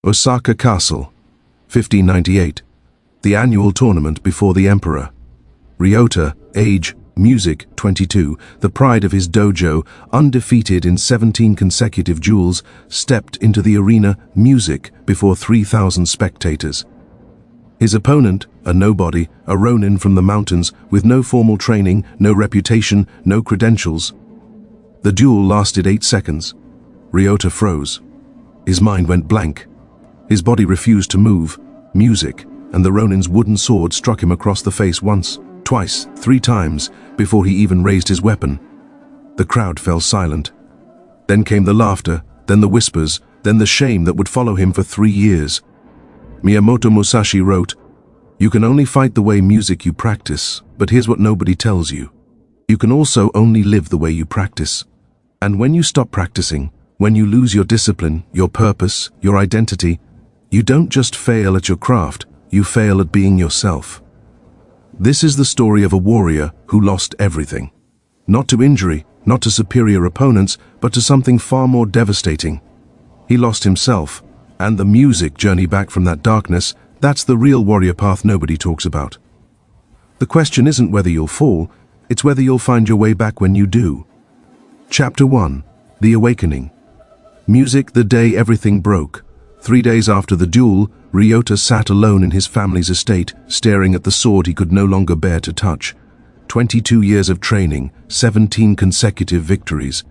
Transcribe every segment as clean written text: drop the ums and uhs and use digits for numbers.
Osaka Castle, 1598. The annual tournament before the emperor. Ryota, age, music, 22, the pride of his dojo, undefeated in 17 consecutive duels, stepped into the arena, music, before 3,000 spectators. His opponent, a nobody, a ronin from the mountains, with no formal training, no reputation, no credentials. The duel lasted 8 seconds. Ryota froze. His mind went blank. His body refused to move. Music, and the ronin's wooden sword struck him across the face once, twice, 3 times, before he even raised his weapon. The crowd fell silent. Then came the laughter, then the whispers, then the shame that would follow him for 3 years. Miyamoto Musashi wrote, "You can only fight the way music you practice, but here's what nobody tells you. You can also only live the way you practice. And when you stop practicing, when you lose your discipline, your purpose, your identity, you don't just fail at your craft, you fail at being yourself." This is the story of a warrior who lost everything. Not to injury, not to superior opponents, but to something far more devastating. He lost himself, and the music journey back from that darkness, that's the real warrior path nobody talks about. The question isn't whether you'll fall, it's whether you'll find your way back when you do. Chapter 1. The Awakening. Music the day everything broke. 3 days after the duel, Ryota sat alone in his family's estate, staring at the sword he could no longer bear to touch. 22 years of training, 17 consecutive victories.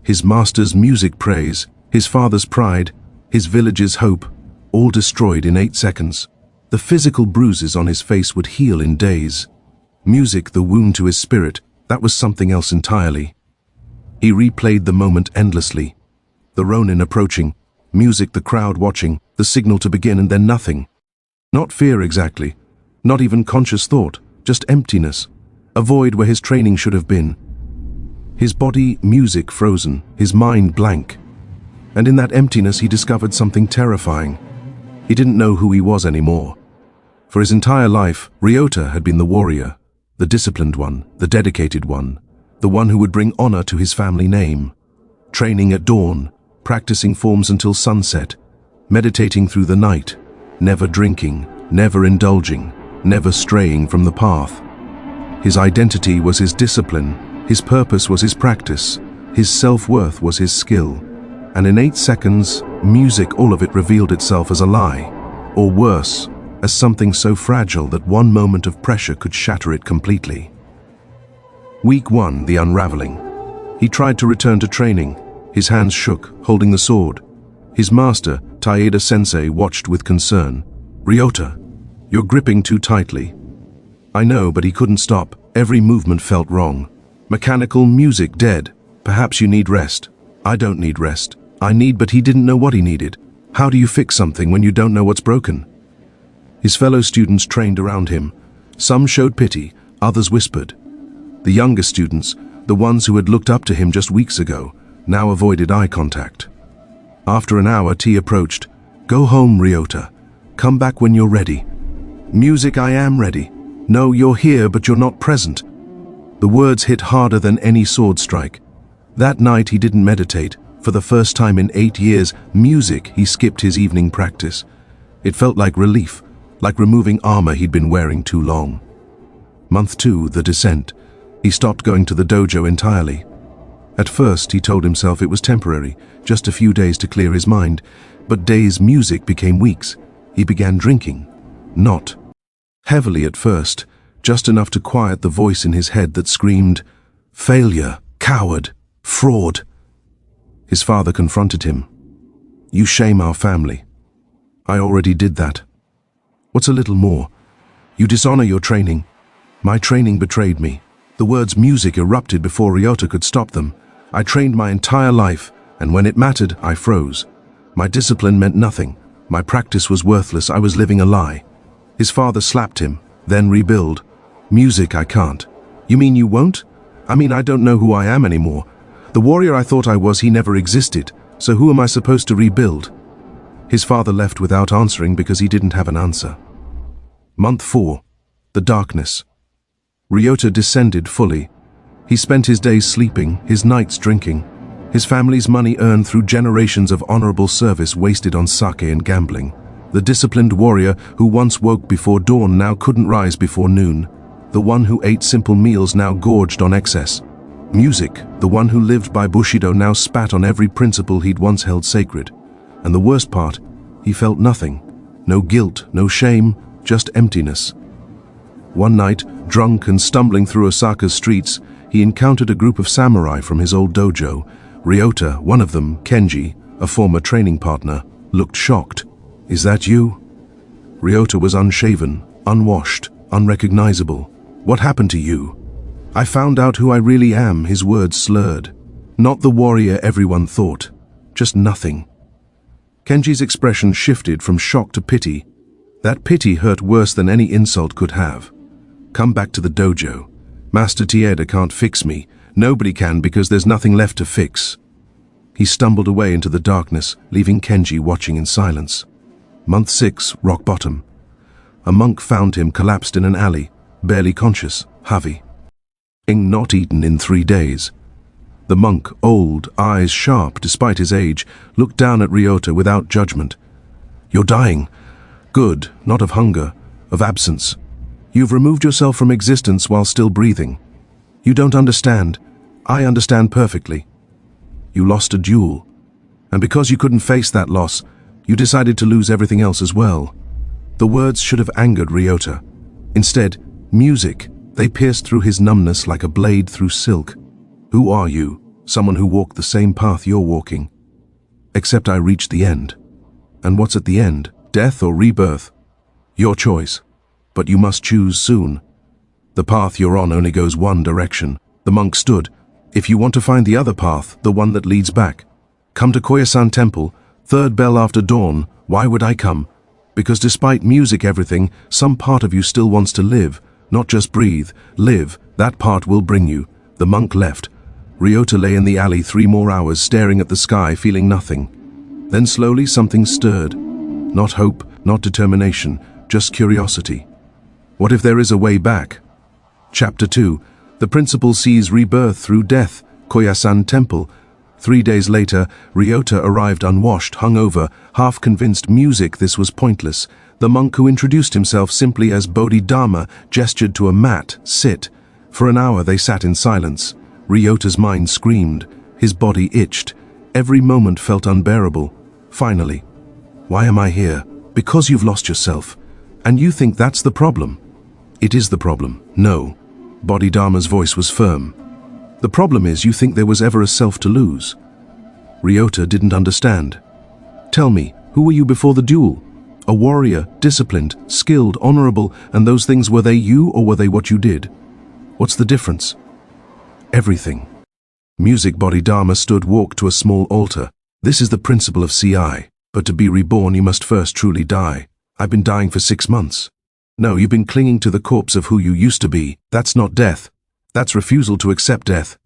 His master's music praise, his father's pride, his village's hope, all destroyed in 8 seconds. The physical bruises on his face would heal in days. Music the wound to his spirit, that was something else entirely. He replayed the moment endlessly. The ronin approaching, music the crowd watching, the signal to begin, and then nothing. Not fear exactly, not even conscious thought, just emptiness, a void where his training should have been. His body, music frozen, his mind blank. And in that emptiness he discovered something terrifying. He didn't know who he was anymore. For his entire life, Ryota had been the warrior, the disciplined one, the dedicated one, the one who would bring honor to his family name. Training at dawn, practicing forms until sunset, meditating through the night, never drinking, never indulging, never straying from the path. His identity was his discipline, his purpose was his practice, his self-worth was his skill. And in 8 seconds, music, all of it revealed itself as a lie, or worse, as something so fragile that one moment of pressure could shatter it completely. Week 1, the unraveling. He tried to return to training. His hands shook, holding the sword. His master, Taeda-sensei, watched with concern. "Ryota, you're gripping too tightly." I know, but he couldn't stop. Every movement felt wrong. Mechanical, music dead. "Perhaps you need rest." "I don't need rest. I need," but he didn't know what he needed. How do you fix something when you don't know what's broken? His fellow students trained around him. Some showed pity, others whispered. The younger students, the ones who had looked up to him just weeks ago, now avoided eye contact. After an hour, T approached. "Go home, Ryota. Come back when you're ready." "Music, I am ready." "No, you're here, but you're not present." The words hit harder than any sword strike. That night he didn't meditate. For the first time in 8 years, music, he skipped his evening practice. It felt like relief, like removing armor he'd been wearing too long. Month 2, the descent. He stopped going to the dojo entirely. At first, he told himself it was temporary, just a few days to clear his mind, but days' music became weeks. He began drinking. Not heavily at first, just enough to quiet the voice in his head that screamed, "Failure, coward, fraud." His father confronted him. "You shame our family." "I already did that." "What's a little more?" "You dishonor your training." "My training betrayed me." The words music erupted before Ryota could stop them. "I trained my entire life, and when it mattered, I froze. My discipline meant nothing. My practice was worthless. I was living a lie." His father slapped him, then rebuild. "Music, I can't." "You mean you won't?" "I mean I don't know who I am anymore. The warrior I thought I was, he never existed. So who am I supposed to rebuild?" His father left without answering because he didn't have an answer. Month 4. The darkness. Ryota descended fully. He spent his days sleeping, his nights drinking. His family's money earned through generations of honorable service wasted on sake and gambling. The disciplined warrior who once woke before dawn now couldn't rise before noon. The one who ate simple meals now gorged on excess. Music, the one who lived by Bushido, now spat on every principle he'd once held sacred. And the worst part, he felt nothing. No guilt, no shame, just emptiness. One night, drunk and stumbling through Osaka's streets, he encountered a group of samurai from his old dojo. Ryota, one of them, Kenji, a former training partner, looked shocked. "Is that you?" Ryota was unshaven, unwashed, unrecognizable. "What happened to you?" "I found out who I really am," his words slurred. "Not the warrior everyone thought. Just nothing." Kenji's expression shifted from shock to pity. That pity hurt worse than any insult could have. "Come back to the dojo. Master Tieda can't fix me. Nobody can, because there's nothing left to fix." He stumbled away into the darkness, leaving Kenji watching in silence. Month 6, rock bottom. A monk found him collapsed in an alley, barely conscious, heavy. Not eaten in 3 days. The monk, old, eyes sharp despite his age, looked down at Ryota without judgment. "You're dying. Good, not of hunger, of absence. You've removed yourself from existence while still breathing. You don't understand. I understand perfectly. You lost a duel. And because you couldn't face that loss, you decided to lose everything else as well." The words should have angered Ryota. Instead, music, they pierced through his numbness like a blade through silk. "Who are you? Someone who walked the same path you're walking." "Except I reached the end." "And what's at the end? Death or rebirth?" "Your choice. But you must choose soon. The path you're on only goes one direction." The monk stood. "If you want to find the other path, the one that leads back, come to Koyasan Temple, 3rd bell after dawn." "Why would I come?" "Because despite music everything, some part of you still wants to live, not just breathe. Live, that part will bring you." The monk left. Ryota lay in the alley 3 more hours, staring at the sky, feeling nothing. Then slowly something stirred. Not hope, not determination, just curiosity. What if there is a way back? Chapter 2. The principal sees rebirth through death, Koyasan Temple. 3 days later, Ryota arrived unwashed, hungover, half convinced this was pointless. The monk who introduced himself simply as Bodhidharma gestured to a mat, "Sit." For an hour they sat in silence. Ryota's mind screamed. His body itched. Every moment felt unbearable. Finally, "Why am I here?" "Because you've lost yourself. And you think that's the problem." "It is the problem." "No." Bodhidharma's voice was firm. "The problem is you think there was ever a self to lose." Ryota didn't understand. "Tell me, who were you before the duel? A warrior, disciplined, skilled, honorable, and those things, were they you or were they what you did? What's the difference?" "Everything." Music Bodhidharma walked to a small altar. "This is the principle of CI. But to be reborn you must first truly die. I've been dying for 6 months. No, you've been clinging to the corpse of who you used to be. That's not death. That's refusal to accept death."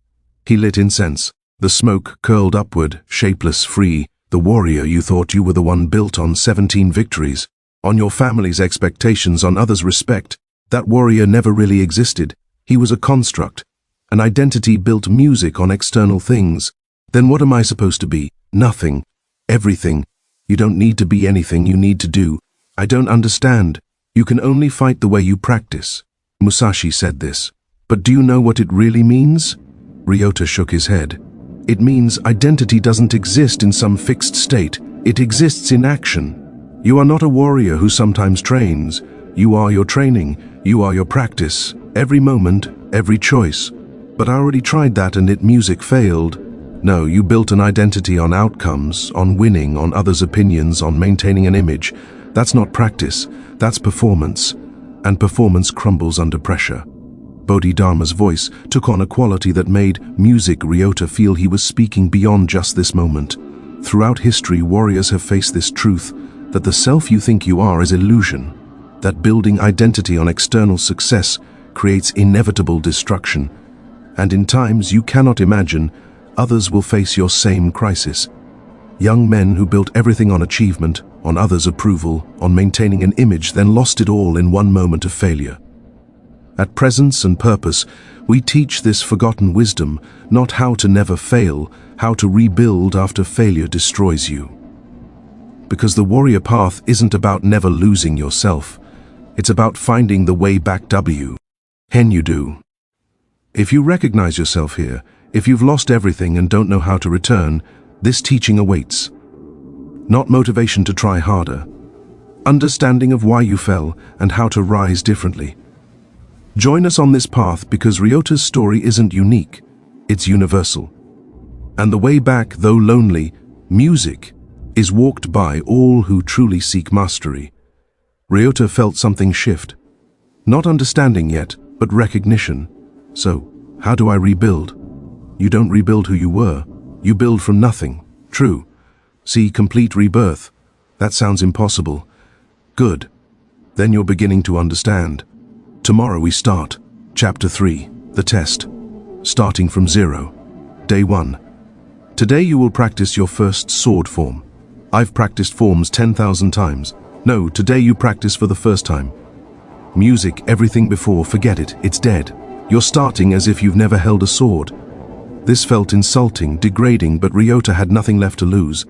He lit incense. The smoke curled upward, shapeless, free. "The warrior you thought you were, the one built on 17 victories, on your family's expectations, on others' respect. That warrior never really existed. He was a construct. An identity built music on external things. Then what am I supposed to be? Nothing. Everything. You don't need to be anything, you need to do. I don't understand. You can only fight the way you practice." Musashi said this. "But do you know what it really means?" Ryota shook his head. "It means identity doesn't exist in some fixed state. It exists in action. You are not a warrior who sometimes trains. You are your training. You are your practice. Every moment, every choice. But I already tried that and music failed. No, you built an identity on outcomes, on winning, on others' opinions, on maintaining an image. That's not practice. That's performance. And performance crumbles under pressure." Bodhidharma's voice took on a quality that made music Ryota feel he was speaking beyond just this moment. Throughout history, warriors have faced this truth, that the self you think you are is illusion, that building identity on external success creates inevitable destruction. And in times you cannot imagine, others will face your same crisis. Young men who built everything on achievement, on others' approval, on maintaining an image, then lost it all in one moment of failure. At Presence and Purpose, we teach this forgotten wisdom, not how to never fail, how to rebuild after failure destroys you. Because the warrior path isn't about never losing yourself. It's about finding the way back. Hen you do. If you recognize yourself here, if you've lost everything and don't know how to return, this teaching awaits. Not motivation to try harder. Understanding of why you fell and how to rise differently. Join us on this path because Ryota's story isn't unique, it's universal. And the way back, though lonely, music, is walked by all who truly seek mastery. Ryota felt something shift. Not understanding yet, but recognition. So, how do I rebuild? You don't rebuild who you were. You build from nothing. True. See, complete rebirth. That sounds impossible. Good. Then you're beginning to understand. Tomorrow we start. Chapter 3. The Test. Starting from 0. Day 1. Today you will practice your first sword form. I've practiced forms 10,000 times. No, today you practice for the first time. Music, everything before, forget it, it's dead. You're starting as if you've never held a sword. This felt insulting, degrading, but Ryota had nothing left to lose.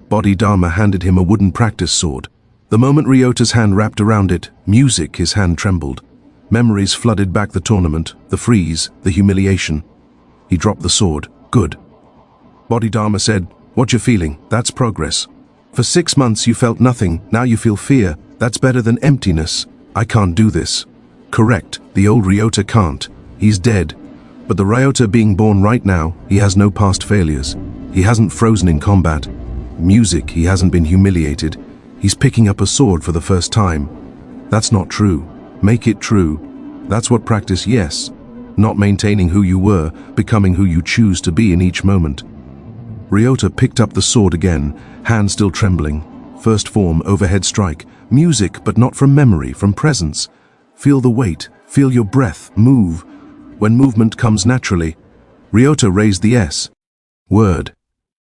Bodhidharma handed him a wooden practice sword. The moment Ryota's hand wrapped around it, music, his hand trembled. Memories flooded back the tournament, the freeze, the humiliation. He dropped the sword. Good. Bodhidharma said, "What you're feeling, that's progress. For 6 months you felt nothing, now you feel fear. That's better than emptiness. I can't do this." Correct, the old Ryota can't. He's dead. But the Ryota being born right now, he has no past failures. He hasn't frozen in combat. Music, he hasn't been humiliated. He's picking up a sword for the first time. That's not true. Make it true. That's what practice, yes. Not maintaining who you were, becoming who you choose to be in each moment. Ryota picked up the sword again, hand still trembling. First form, overhead strike. Music, but not from memory, from presence. Feel the weight, feel your breath, move. When movement comes naturally, Ryota raised the S. Word.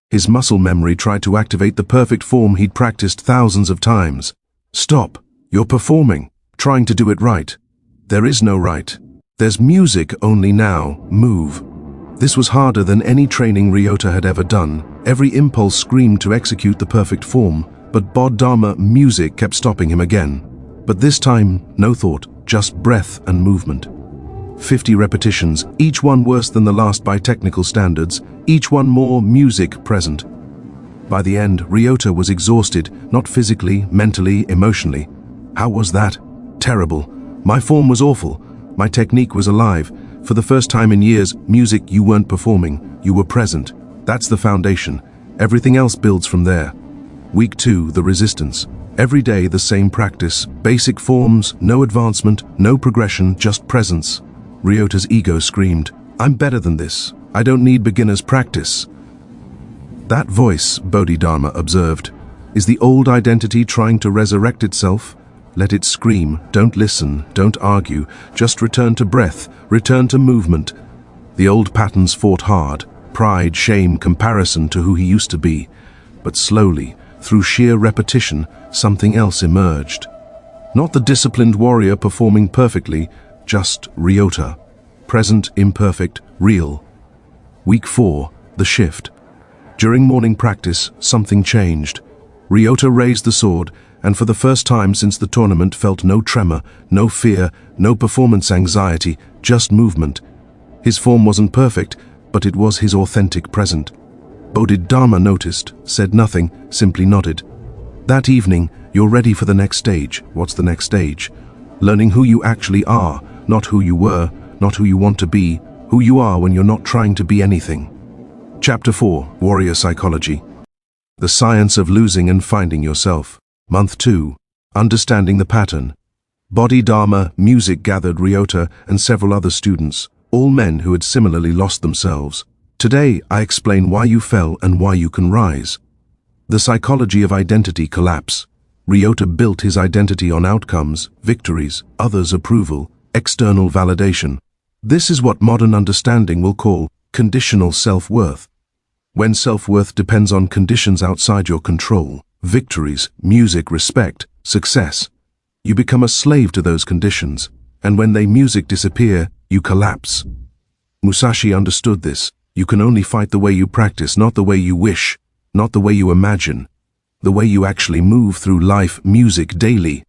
His muscle memory tried to activate the perfect form he'd practiced thousands of times. Stop. You're performing, trying to do it right. There is no right. There's music only now. Move. This was harder than any training Ryota had ever done. Every impulse screamed to execute the perfect form, but Bodhidharma music kept stopping him again. But this time, no thought, just breath and movement. 50 repetitions, each one worse than the last by technical standards, each one more music present. By the end, Ryota was exhausted, not physically, mentally, emotionally. How was that? Terrible. My form was awful. My technique was alive. For the first time in years, music, you weren't performing, you were present. That's the foundation. Everything else builds from there. Week 2, the resistance. Every day the same practice, basic forms, no advancement, no progression, just presence. Ryota's ego screamed, "I'm better than this. I don't need beginner's practice." That voice, Bodhidharma observed, is the old identity trying to resurrect itself. Let it scream, don't listen, don't argue, just return to breath, return to movement. The old patterns fought hard, pride, shame, comparison to who he used to be. But slowly, through sheer repetition, something else emerged. Not the disciplined warrior performing perfectly, just Ryota. Present, imperfect, real. Week 4, the shift. During morning practice, something changed. Ryota raised the sword, and for the first time since the tournament felt no tremor, no fear, no performance anxiety, just movement. His form wasn't perfect, but it was his authentic present. Bodhidharma noticed, said nothing, simply nodded. That evening, you're ready for the next stage. What's the next stage? Learning who you actually are, not who you were, not who you want to be, who you are when you're not trying to be anything. Chapter 4, Warrior Psychology. The Science of Losing and Finding Yourself. Month 2, Understanding the Pattern. Bodhidharma music gathered Ryota and several other students, all men who had similarly lost themselves. Today, I explain why you fell and why you can rise. The psychology of identity collapse. Ryota built his identity on outcomes, victories, others' approval, external validation. This is what modern understanding will call conditional self-worth. When self-worth depends on conditions outside your control, victories, music, respect, success, you become a slave to those conditions, And when they music disappear, you collapse. Musashi understood this. You can only fight the way you practice, not the way you wish, not the way you imagine, the way you actually move through life, music daily.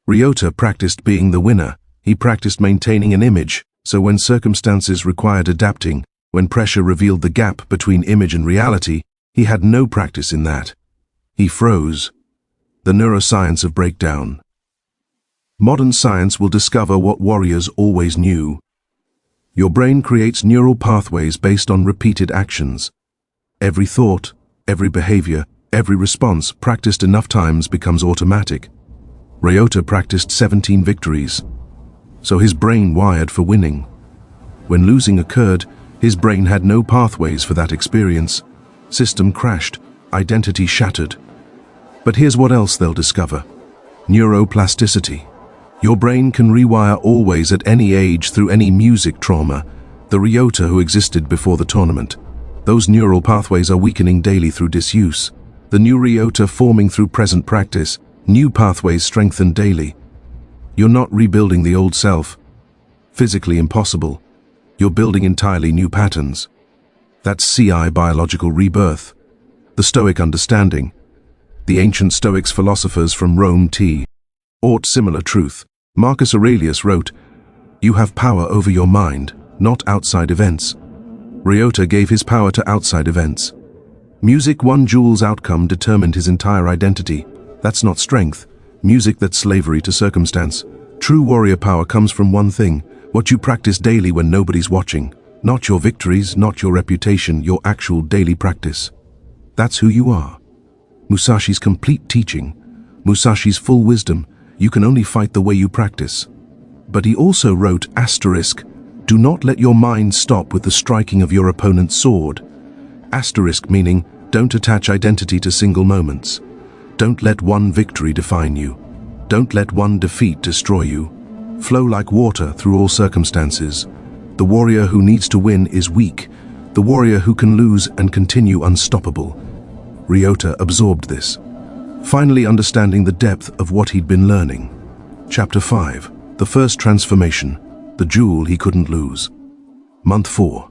Ryota practiced being the winner. He practiced maintaining an image, so when circumstances required adapting, when pressure revealed the gap between image and reality, he had no practice in that. He froze. The neuroscience of breakdown. Modern science will discover what warriors always knew. Your brain creates neural pathways based on repeated actions. Every thought, every behavior, every response practiced enough times becomes automatic. Ryota practiced 17 victories, so his brain wired for winning. When losing occurred, his brain had no pathways for that experience. System crashed, identity shattered. But here's what else they'll discover. Neuroplasticity. Your brain can rewire always at any age through any music trauma. The Ryota who existed before the tournament. Those neural pathways are weakening daily through disuse. The new Ryota forming through present practice. New pathways strengthen daily. You're not rebuilding the old self. Physically impossible. You're building entirely new patterns. That's CI biological rebirth. The Stoic understanding. The ancient Stoics philosophers from Rome taught similar truth. Marcus Aurelius wrote, "You have power over your mind, not outside events." Ryota gave his power to outside events. Music one Joule's outcome determined his entire identity. That's not strength. Music, that's slavery to circumstance. True warrior power comes from one thing, what you practice daily when nobody's watching. Not your victories, not your reputation, your actual daily practice. That's who you are. Musashi's complete teaching, Musashi's full wisdom, you can only fight the way you practice. But he also wrote, asterisk, do not let your mind stop with the striking of your opponent's sword. Asterisk meaning, don't attach identity to single moments. Don't let one victory define you. Don't let one defeat destroy you. Flow like water through all circumstances. The warrior who needs to win is weak. The warrior who can lose and continue unstoppable. Ryota absorbed this, finally understanding the depth of what he'd been learning. Chapter 5. The first transformation. The jewel he couldn't lose. Month 4.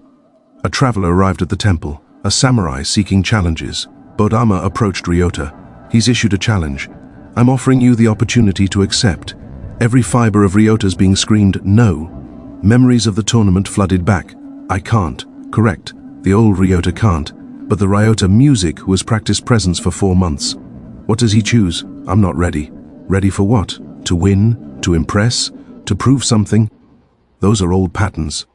A traveler arrived at the temple, a samurai seeking challenges. Bodama approached Ryota. He's issued a challenge. I'm offering you the opportunity to accept. Every fiber of Ryota's being screamed, no. Memories of the tournament flooded back. I can't. Correct. The old Ryota can't. But the Ryota music who has practiced presence for 4 months. What does he choose? I'm not ready. Ready for what? To win? To impress? To prove something? Those are old patterns.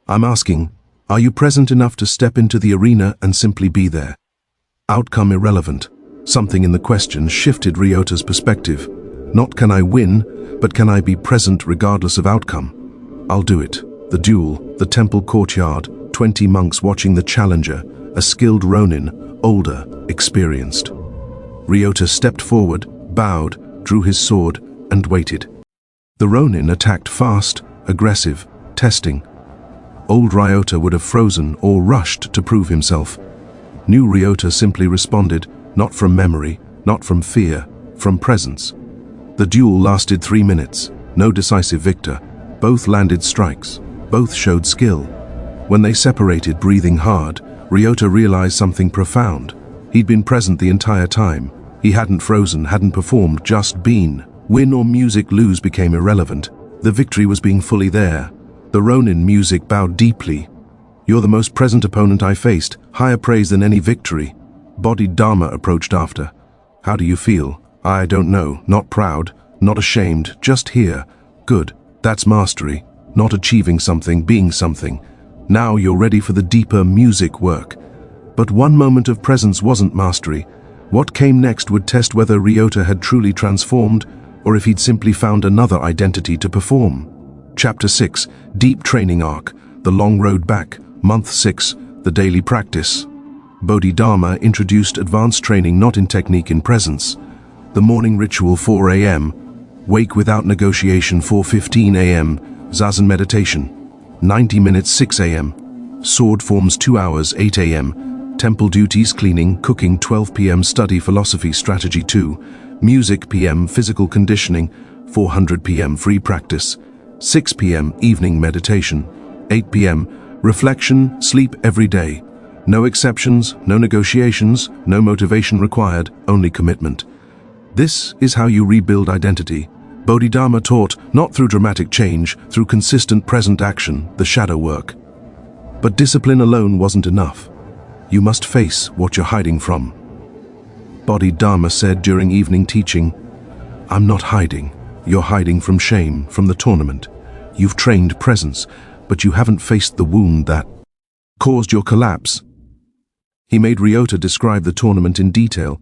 I'm asking, are you present enough to step into the arena and simply be there? Outcome irrelevant. Something in the question shifted Ryota's perspective. Not can I win, but can I be present regardless of outcome? I'll do it. The duel, the temple courtyard, 20 monks watching the challenger, a skilled ronin, older, experienced. Ryota stepped forward, bowed, drew his sword, and waited. The ronin attacked fast, aggressive, testing. Old Ryota would have frozen or rushed to prove himself. New Ryota simply responded, not from memory, not from fear, from presence. The duel lasted 3 minutes, no decisive victor. Both landed strikes, both showed skill. When they separated, breathing hard, Ryota realized something profound. He'd been present the entire time. He hadn't frozen, hadn't performed, just been. Win or music lose became irrelevant. The victory was being fully there. The ronin music bowed deeply. You're the most present opponent I faced, higher praise than any victory. Bodied Dharma approached after. How do you feel? I don't know, not proud, not ashamed, just here. Good, that's mastery, not achieving something, being something. Now you're ready for the deeper music work. But one moment of presence wasn't mastery. What came next would test whether Ryota had truly transformed, or if he'd simply found another identity to perform. Chapter 6, Deep Training Arc, The Long Road Back, Month 6, The Daily Practice. Bodhidharma introduced advanced training not in technique, in presence. The morning ritual 4 a.m. Wake without negotiation 4:15 a.m. Zazen meditation. 90 minutes 6 a.m. Sword forms 2 hours 8 a.m. Temple duties cleaning, cooking 12 p.m. Study philosophy strategy 2. Music p.m. Physical conditioning 400 p.m. Free practice. 6 p.m. evening meditation. 8 p.m. reflection, sleep every day. No exceptions, no negotiations, no motivation required, only commitment. This is how you rebuild identity. Bodhidharma taught, not through dramatic change, through consistent present action, the shadow work. But discipline alone wasn't enough. You must face what you're hiding from. Bodhidharma said during evening teaching, "I'm not hiding. You're hiding from shame, from the tournament. You've trained presence, but you haven't faced the wound that caused your collapse." He made Ryota describe the tournament in detail.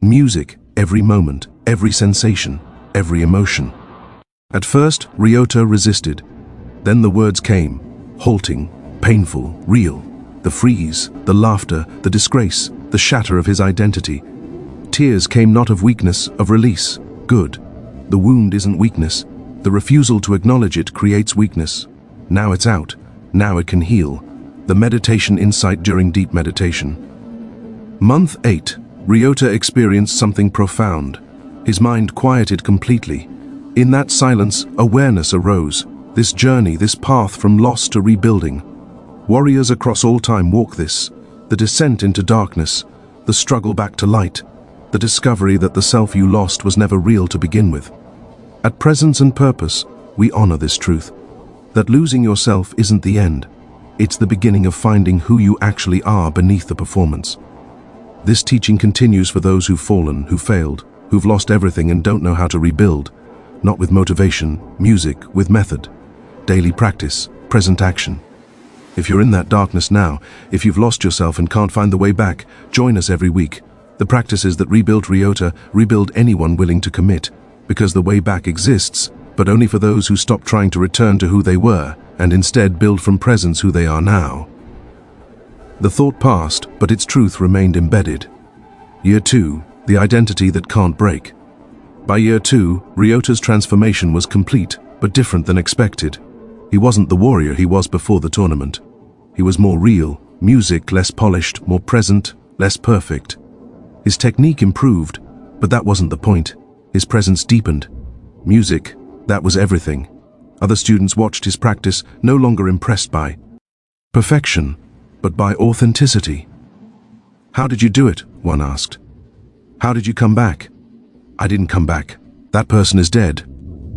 Music, every moment, every sensation, every emotion. At first, Ryota resisted. Then the words came, halting, painful, real. The freeze, the laughter, the disgrace, the shatter of his identity. Tears came not of weakness, of release. Good. The wound isn't weakness. The refusal to acknowledge it creates weakness. Now it's out. Now it can heal. The meditation insight during deep meditation. Month 8. Ryota experienced something profound. His mind quieted completely. In that silence, awareness arose. This journey, this path from loss to rebuilding. Warriors across all time walk this. The descent into darkness. The struggle back to light. The discovery that the self you lost was never real to begin with. At Presence and Purpose, we honor this truth. That losing yourself isn't the end. It's the beginning of finding who you actually are beneath the performance. This teaching continues for those who've fallen, who failed, who've lost everything and don't know how to rebuild. Not with motivation, music, with method. Daily practice, present action. If you're in that darkness now, if you've lost yourself and can't find the way back, join us every week. The practices that rebuilt Ryota rebuild anyone willing to commit, because the way back exists, but only for those who stop trying to return to who they were, and instead build from presence who they are now. The thought passed, but its truth remained embedded. Year 2, the identity that can't break. By year 2, Ryota's transformation was complete, but different than expected. He wasn't the warrior he was before the tournament. He was more real, music less polished, more present, less perfect. His technique improved, but that wasn't the point. His presence deepened. Music, that was everything. Other students watched his practice, no longer impressed by perfection, but by authenticity. "How did you do it?" one asked. "How did you come back?" "I didn't come back. That person is dead.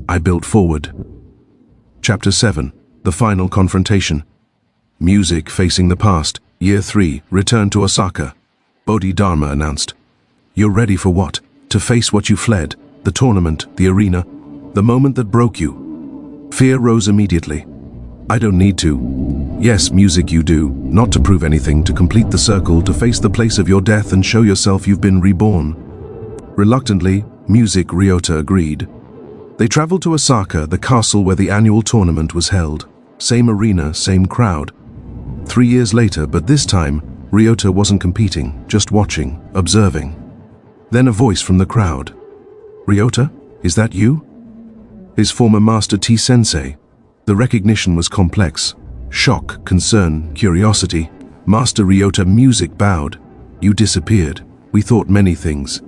I built forward." Chapter 7. The Final Confrontation. Music facing the past. Year 3. Return to Osaka. Bodhidharma announced. "You're ready for what? To face what you fled. The tournament, the arena, the moment that broke you." Fear rose immediately. "I don't need to." "Yes, music you do. Not to prove anything, to complete the circle, to face the place of your death and show yourself you've been reborn." Reluctantly, music Ryota agreed. They traveled to Osaka, the castle where the annual tournament was held. Same arena, same crowd. 3 years later, but this time, Ryota wasn't competing, just watching, observing. Then a voice from the crowd. "Ryota, is that you?" His former master T-sensei. The recognition was complex. Shock, concern, curiosity. Master Ryota, music bowed. "You disappeared. We thought many things.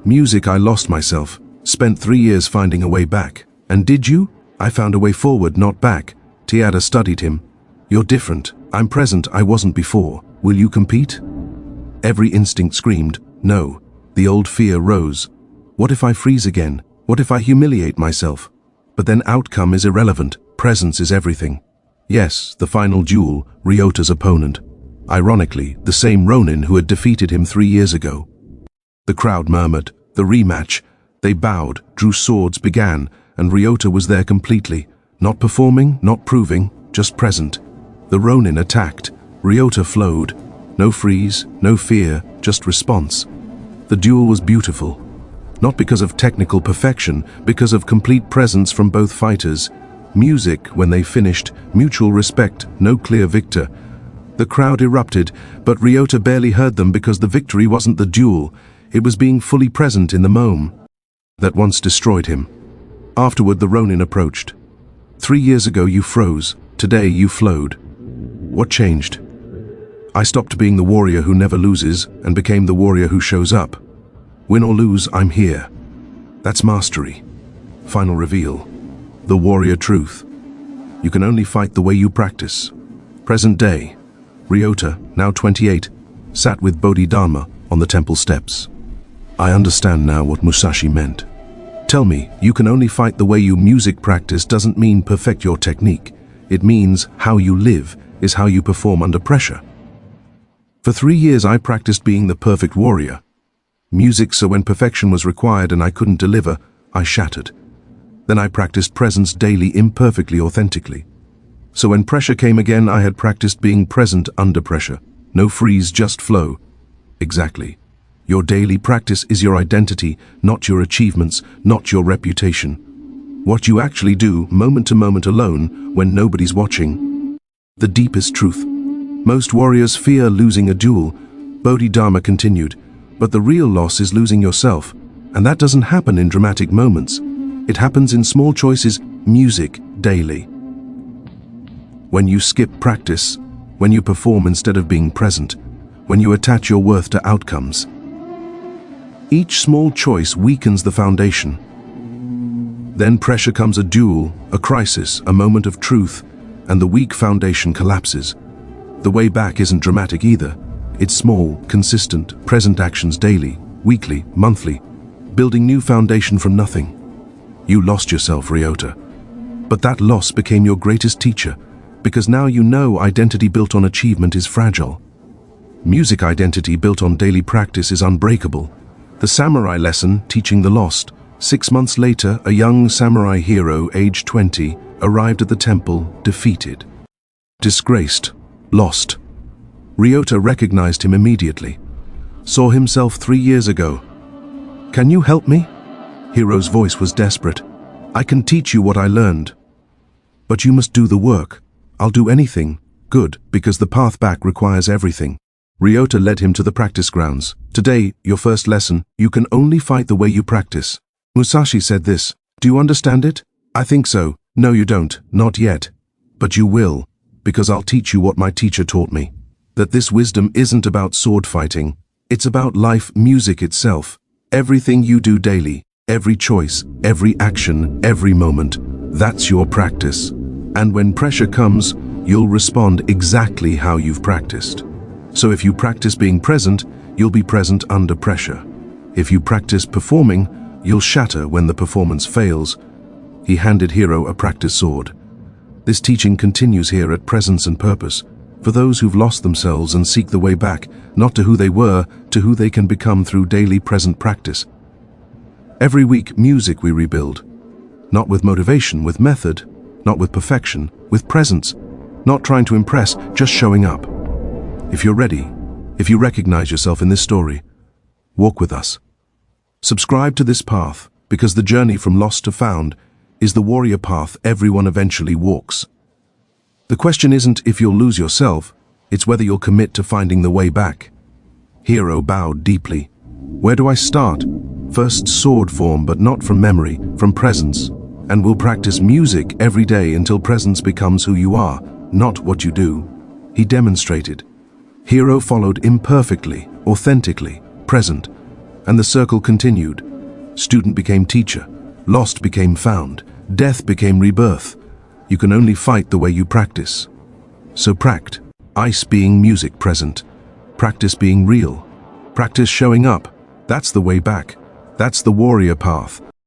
Music, I lost myself. Spent 3 years finding a way back. And did you?" "I found a way forward, not back." Tiada studied him. "You're different. I'm present, I wasn't before. Will you compete?" Every instinct screamed, no. The old fear rose. What if I freeze again? What if I humiliate myself? But then outcome is irrelevant. Presence is everything. Yes, the final duel, Ryota's opponent. Ironically, the same Ronin who had defeated him 3 years ago. The crowd murmured. The rematch. They bowed, drew swords, began, and Ryota was there completely. Not performing, not proving, just present. The Ronin attacked. Ryota flowed. No freeze, no fear, just response. The duel was beautiful. Not because of technical perfection, because of complete presence from both fighters. Music, when they finished, mutual respect, no clear victor. The crowd erupted, but Ryota barely heard them because the victory wasn't the duel. It was being fully present in the moment that once destroyed him. Afterward, the Ronin approached. 3 years ago you froze. Today you flowed. What changed? I stopped being the warrior who never loses and became the warrior who shows up. Win or lose, I'm here. That's mastery. Final reveal. The warrior truth. You can only fight the way you practice. Present day. Ryota, now 28, sat with Bodhidharma on the temple steps. I understand now what Musashi meant. Tell me, you can only fight the way you music practice doesn't mean perfect your technique. It means how you live is how you perform under pressure. For 3 years I practiced being the perfect warrior. Music, so when perfection was required and I couldn't deliver, I shattered. Then I practiced presence daily, imperfectly, authentically. So when pressure came again, I had practiced being present under pressure. No freeze, just flow. Exactly. Your daily practice is your identity, not your achievements, not your reputation. What you actually do, moment to moment alone, when nobody's watching. The deepest truth. Most warriors fear losing a duel. Bodhidharma continued, but the real loss is losing yourself. And that doesn't happen in dramatic moments. It happens in small choices, music, daily. When you skip practice, when you perform instead of being present, when you attach your worth to outcomes. Each small choice weakens the foundation. Then pressure comes a duel, a crisis, a moment of truth, and the weak foundation collapses. The way back isn't dramatic either. It's small, consistent, present actions daily, weekly, monthly, building new foundation from nothing. You lost yourself, Ryota. But that loss became your greatest teacher, because now you know identity built on achievement is fragile. Music identity built on daily practice is unbreakable. The samurai lesson, teaching the lost. 6 months later, a young samurai hero, aged 20, arrived at the temple, defeated. Disgraced. Lost. Ryota recognized him immediately. Saw himself 3 years ago. Can you help me? Hero's voice was desperate. I can teach you what I learned. But you must do the work. I'll do anything. Good, because the path back requires everything. Ryota led him to the practice grounds. Today, your first lesson, you can only fight the way you practice. Musashi said this. Do you understand it? I think so. No, you don't. Not yet. But you will, because I'll teach you what my teacher taught me. That this wisdom isn't about sword fighting. It's about life, music itself. Everything you do daily, every choice, every action, every moment, that's your practice. And when pressure comes, you'll respond exactly how you've practiced. So if you practice being present, you'll be present under pressure. If you practice performing, you'll shatter when the performance fails. He handed Hiro a practice sword. This teaching continues here at Presence and Purpose, for those who've lost themselves and seek the way back, not to who they were, to who they can become through daily present practice. Every week, music we rebuild. Not with motivation, with method. Not with perfection, with presence. Not trying to impress, just showing up. If you're ready, if you recognize yourself in this story, walk with us. Subscribe to this path, because the journey from lost to found is the warrior path everyone eventually walks. The question isn't if you'll lose yourself, it's whether you'll commit to finding the way back. Hiro bowed deeply. Where do I start? First sword form, but not from memory, from presence. And we'll practice music every day until presence becomes who you are, not what you do. He demonstrated. Hiro followed imperfectly, authentically, present, and the circle continued. Student became teacher, lost became found, death became rebirth. You can only fight the way you practice. So pract. Ice being music present. Practice being real. Practice showing up. That's the way back. That's the warrior path.